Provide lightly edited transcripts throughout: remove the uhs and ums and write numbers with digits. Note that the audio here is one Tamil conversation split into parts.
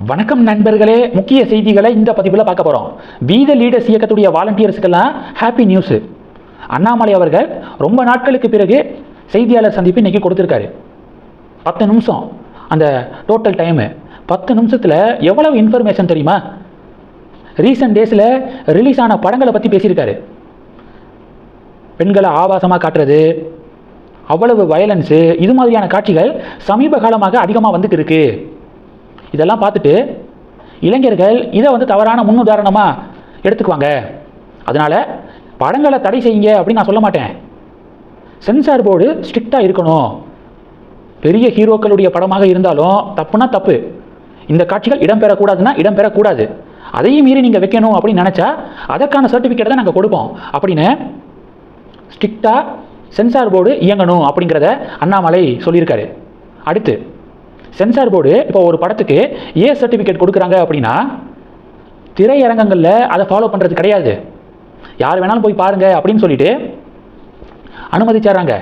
வணக்கம் நண்பர்களே, முக்கிய செய்திகளை இந்த பதிவில் பார்க்க போகிறோம். வீத லீடர்ஸ் இயக்கத்துடைய வாலண்டியர்ஸுக்கெல்லாம் ஹாப்பி நியூஸு. அண்ணாமலை அவர்கள் ரொம்ப நாட்களுக்கு பிறகு செய்தியாளர் சந்திப்பு இன்றைக்கி கொடுத்துருக்காரு. 10 நிமிஷம் அந்த டோட்டல் டைமு. 10 நிமிஷத்தில் எவ்வளவு இன்ஃபர்மேஷன் தெரியுமா? ரீசன்ட் டேஸில் ரிலீஸ் ஆன படங்களை பற்றி பேசியிருக்காரு. பெண்களை ஆபாசமாக காட்டுறது, அவ்வளவு வயலன்ஸு, இது மாதிரியான காட்சிகள் சமீப காலமாக அதிகமாக வந்துட்டு இருக்கு. இதெல்லாம் பார்த்துட்டு இளைஞர்கள் இதை தவறான முன்னுதாரணமாக எடுத்துக்குவாங்க. அதனால் படங்களை தடை செய்யுங்க அப்படின்னு நான் சொல்ல மாட்டேன். சென்சார் போர்டு ஸ்ட்ரிக்டாக இருக்கணும். பெரிய ஹீரோக்களுடைய படமாக இருந்தாலும் தப்புனா தப்பு. இந்த காட்சிகள் இடம்பெறக்கூடாதுன்னா இடம்பெறக்கூடாது. அதையும் மீறி நீங்கள் வைக்கணும் அப்படின்னு நினச்சா அதற்கான சர்டிஃபிகேட் தான் நாங்கள் கொடுப்போம் அப்படின்னு ஸ்ட்ரிக்டாக சென்சார் போர்டு இயங்கணும் அப்படிங்கிறத அண்ணாமலை சொல்லியிருக்காரு. அடுத்து சென்சார் போர்டு இப்போ ஒரு படத்துக்கு ஏ சர்டிஃபிகேட் கொடுக்குறாங்க அப்படின்னா திரையரங்கங்களில் அதை ஃபாலோ பண்ணுறது கிடையாது. யார் வேணாலும் போய் பாருங்கள் அப்படின்னு சொல்லிட்டு அனுமதிச்சாராங்க.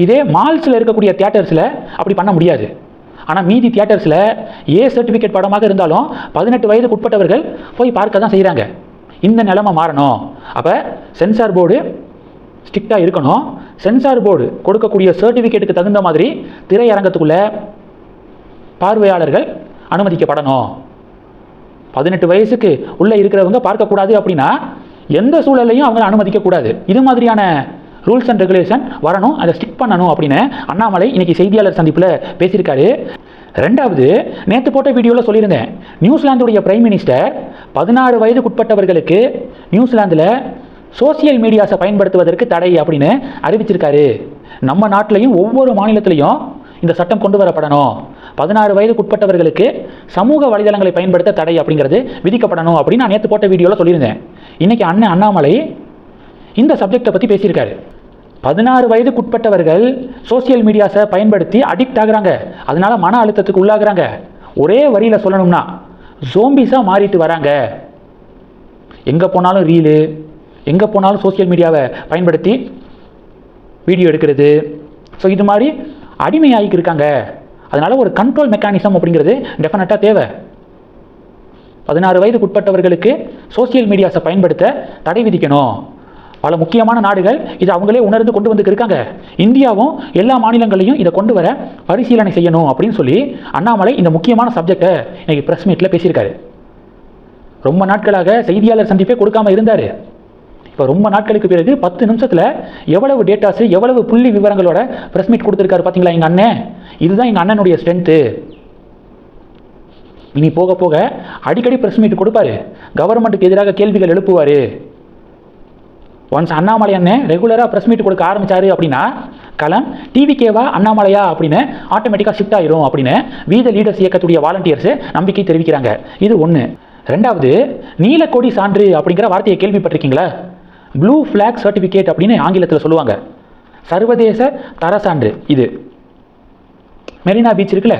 இதே மால்ஸில் இருக்கக்கூடிய தியேட்டர்ஸில் அப்படி பண்ண முடியாது. ஆனால் மீதி தியேட்டர்ஸில் ஏ சர்டிஃபிகேட் படமாக இருந்தாலும் 18 வயதுக்கு உட்பட்டவர்கள் போய் பார்க்க தான் செய்கிறாங்க. இந்த நிலைமை மாறணும். அப்போ சென்சார் போர்டு ஸ்ட்ரிக்டாக இருக்கணும். சென்சார் போர்டு கொடுக்கக்கூடிய சர்டிஃபிகேட்டுக்கு தகுந்த மாதிரி திரையரங்கத்துக்குள்ளே பார்வையாளர்கள் அனுமதிக்கப்படணும். 18 வயசுக்கு உள்ளே இருக்கிறவங்க பார்க்கக்கூடாது அப்படின்னா எந்த சூழலையும் அவங்க அனுமதிக்கக்கூடாது. இது மாதிரியான ரூல்ஸ் அண்ட் ரெகுலேஷன் வரணும், அதை ஸ்டிக் பண்ணணும் அப்படின்னு அண்ணாமலை இன்னைக்கு செய்தியாளர் சந்திப்பில் பேசியிருக்காரு. ரெண்டாவது, நேற்று போட்ட வீடியோவில் சொல்லியிருந்தேன், நியூசிலாந்துடைய பிரைம் மினிஸ்டர் 16 வயதுக்குட்பட்டவர்களுக்கு நியூசிலாந்தில் சோசியல் மீடியாஸை பயன்படுத்துவதற்கு தடை அப்படின்னு அறிவிச்சிருக்காரு. நம்ம நாட்டிலையும் ஒவ்வொரு மாநிலத்திலையும் இந்த சட்டம் கொண்டு வரப்படணும். 16 வயதுக்குட்பட்டவர்களுக்கு சமூக வலைதளங்களை பயன்படுத்த தடை அப்படிங்கிறது விதிக்கப்படணும் அப்படின்னு நான் நேற்று போட்ட வீடியோவில் சொல்லியிருந்தேன். இன்றைக்கி அண்ணாமலை இந்த சப்ஜெக்டை பற்றி பேசியிருக்காரு. 16 வயதுக்குட்பட்டவர்கள் சோசியல் மீடியாஸை பயன்படுத்தி அடிக்ட் ஆகுறாங்க. அதனால மன அழுத்தத்துக்கு உள்ளாகிறாங்க. ஒரே வரியில் சொல்லணும்னா ஜோம்பிஸாக மாறிட்டு வராங்க. எங்கே போனாலும் ரீலு, எங்கே போனாலும் சோசியல் மீடியாவை பயன்படுத்தி வீடியோ எடுக்கிறது. ஸோ இது மாதிரி அடிமையாகிக்கு இருக்காங்க. அதனால் ஒரு கண்ட்ரோல் மெக்கானிசம் அப்படிங்கிறது டெஃபினட்டாக தேவை. 16 வயதுக்குட்பட்டவர்களுக்கு சோசியல் மீடியாஸை பயன்படுத்த தடை விதிக்கணும். பல முக்கியமான நாடுகள் இதை அவங்களே உணர்ந்து கொண்டு வந்து இருக்காங்க. இந்தியாவும் எல்லா மாநிலங்களையும் இதை கொண்டு வர பரிசீலனை செய்யணும் அப்படின்னு சொல்லி அண்ணாமலை இந்த முக்கியமான சப்ஜெக்டை இன்னைக்கு ப்ரெஸ் மீட்டில் பேசியிருக்காரு. ரொம்ப நாட்களாக செய்தியாளர் சந்திப்பே கொடுக்காம இருந்தார். இப்போ ரொம்ப நாட்களுக்கு பிறகு 10 நிமிஷத்தில் எவ்வளவு டேட்டாஸு, எவ்வளவு புள்ளி விவரங்களோட ப்ரெஸ் மீட் கொடுத்துருக்காரு பார்த்தீங்களா எங்கள் அண்ணன். இதுதான் எங்கள் அண்ணனுடைய ஸ்ட்ரென்த்து. இனி போக போக அடிக்கடி ப்ரெஸ் மீட் கொடுப்பாரு. கவர்மெண்ட்டுக்கு எதிராக கேள்விகள் எழுப்புவார். ஒன்ஸ் அண்ணாமலை அண்ணன் ரெகுலராக ப்ரெஸ் மீட் கொடுக்க ஆரம்பித்தார் அப்படின்னா களம் டிவிகேவா அண்ணாமலையா அப்படின்னு ஆட்டோமேட்டிக்காக ஷிஃப்ட் ஆயிரும் அப்படின்னு வீத லீடர்ஸ் இயக்கத்துடைய வாலண்டியர்ஸு நம்பிக்கை தெரிவிக்கிறாங்க. இது ஒன்று. ரெண்டாவது, நீலக்கொடி சான்று அப்படிங்கிற வார்த்தையை கேள்விப்பட்டிருக்கீங்களா? ப்ளூ ஃப்ளாக் சர்டிஃபிகேட் அப்படின்னு ஆங்கிலத்தில் சொல்லுவாங்க. சர்வதேச தர சான்று. இது மெரினா பீச் இருக்குல்ல,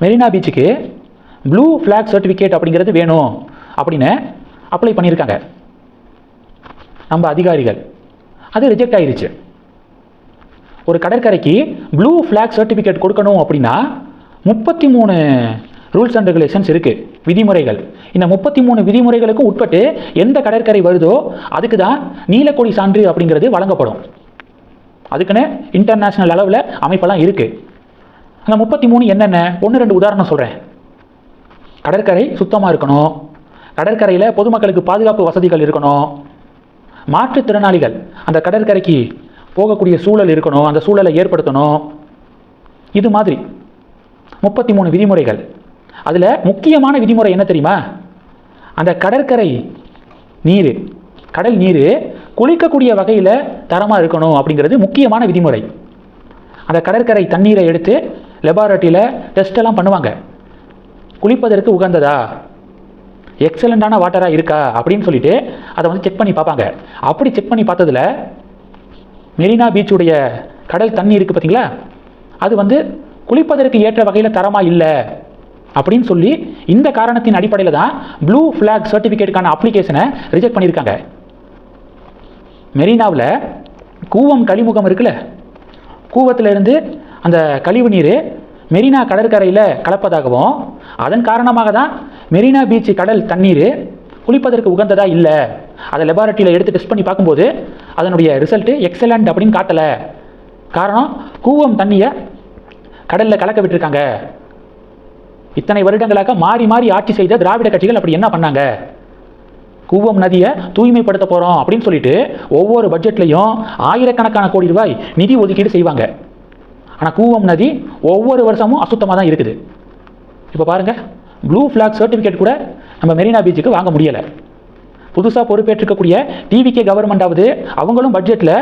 மெரினா பீச்சுக்கு ப்ளூ ஃப்ளாக் சர்டிஃபிகேட் அப்படிங்கிறது வேணும் அப்படின்னு அப்ளை பண்ணியிருக்காங்க நம்ம அதிகாரிகள். அது ரிஜெக்ட் ஆயிருச்சு. ஒரு கடற்கரைக்கு ப்ளூ ஃப்ளாக் சர்டிஃபிகேட் கொடுக்கணும் அப்படின்னா 33 ரூல்ஸ் அண்ட் ரெகுலேஷன்ஸ் இருக்குது, விதிமுறைகள். இந்த 33 விதிமுறைகளுக்கும் உட்பட்டு எந்த கடற்கரை வருதோ அதுக்கு தான் நீலக்கொடி சான்று அப்படிங்கிறது வழங்கப்படும். அதுக்குன்னு இன்டர்நேஷ்னல் அளவில் அமைப்பெல்லாம் இருக்குது. அந்த 33 என்னென்ன? 1-2 உதாரணம் சொல்கிறேன். கடற்கரை சுத்தமாக இருக்கணும். கடற்கரையில் பொதுமக்களுக்கு பாதுகாப்பு வசதிகள் இருக்கணும். மாற்றுத்திறனாளிகள் அந்த கடற்கரைக்கு போகக்கூடிய சூழல் இருக்கணும், அந்த சூழலை ஏற்படுத்தணும். இது மாதிரி 33 விதிமுறைகள். அதில் முக்கியமான விதிமுறை என்ன தெரியுமா? அந்த கடற்கரை நீர், கடல் நீர் குளிக்கக்கூடிய வகையில் தரமாக இருக்கணும் அப்படிங்கிறது முக்கியமான விதிமுறை. அந்த கடற்கரை தண்ணீரை எடுத்து லெபார்ட்டரியில் டெஸ்டெல்லாம் பண்ணுவாங்க. குளிப்பதற்கு உகந்ததா, எக்ஸலண்ட்டான வாட்டராக இருக்கா அப்படின்னு சொல்லிட்டு அதை செக் பண்ணி பார்ப்பாங்க. அப்படி செக் பண்ணி பார்த்ததில் மெரினா பீச்சுடைய கடல் தண்ணி இருக்குது பார்த்தீங்களா, அது குளிப்பதற்கு ஏற்ற வகையில் தரமாக இல்லை அப்படின்னு சொல்லி இந்த காரணத்தின் அடிப்படையில் தான் ப்ளூ ஃப்ளாக் சர்டிஃபிகேட்டுக்கான அப்ளிகேஷனை ரிஜெக்ட் பண்ணியிருக்காங்க. மெரினாவில் கூவம் கழிமுகம் இருக்குல்ல, கூவத்தில் இருந்து அந்த கழிவு நீர் மெரினா கடற்கரையில் கலப்பதாகவும் அதன் காரணமாக தான் மெரினா பீச் கடல் தண்ணீர் குளிப்பதற்கு உகந்ததா இல்லை, அதை லெபார்ட்டரியில் எடுத்து டெஸ்ட் பண்ணி பார்க்கும்போது அதனுடைய ரிசல்ட்டு எக்ஸலண்ட் அப்படின்னு காட்டலை. காரணம், கூவம் தண்ணியை கடலில் கலக்க விட்டுருக்காங்க. இத்தனை வருடங்களாக மாறி மாறி ஆட்சி செய்த திராவிட கட்சிகள் அப்படி என்ன பண்ணாங்க? கூவம் நதியை தூய்மைப்படுத்த போகிறோம் அப்படின்னு சொல்லிட்டு ஒவ்வொரு பட்ஜெட்லையும் ஆயிரக்கணக்கான கோடி ரூபாய் நிதி ஒதுக்கீடு செய்வாங்க. ஆனால் கூவம் நதி ஒவ்வொரு வருஷமும் அசுத்தமாக தான் இருக்குது. இப்போ பாருங்கள், ப்ளூ ஃப்ளாக் சர்டிஃபிகேட் கூட நம்ம மெரினா பீச்சுக்கு வாங்க முடியலை. புதுசாக பொறுப்பேற்றுக்கக்கூடிய டிவிகே கவர்மெண்ட்டாவது அவங்களும் பட்ஜெட்டில்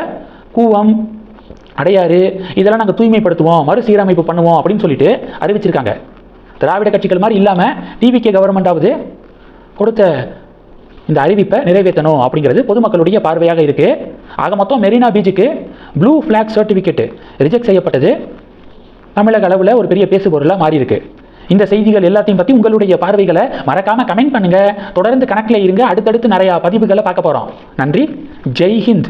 கூவம், அடையாறு இதெல்லாம் நாங்கள் தூய்மைப்படுத்துவோம், மறுசீரமைப்பு பண்ணுவோம் அப்படின்னு சொல்லிட்டு அறிவிச்சிருக்காங்க. திராவிட கட்சிகள் மாதிரி இல்லாமல் டிவிகே கவர்மெண்ட்டாவது கொடுத்த இந்த அறிவிப்பை நிறைவேற்றணும் அப்படிங்கிறது பொதுமக்களுடைய பார்வையாக இருக்குது. ஆக மொத்தம் மெரினா பீச்சுக்கு ப்ளூ ஃப்ளாக் சர்டிஃபிகேட் ரிஜெக்ட் செய்யப்பட்டது தமிழக அளவில் ஒரு பெரிய பேசுபொருளாக மாறி இருக்கு. இந்த செய்திகள் எல்லாத்தையும் பற்றி உங்களுடைய பார்வைகளை மறக்காமல் கமெண்ட் பண்ணுங்கள். தொடர்ந்து கணக்கில் இருங்க. அடுத்தடுத்து நிறையா பதிவுகளை பார்க்க போகிறோம். நன்றி. ஜெய் ஹிந்த்.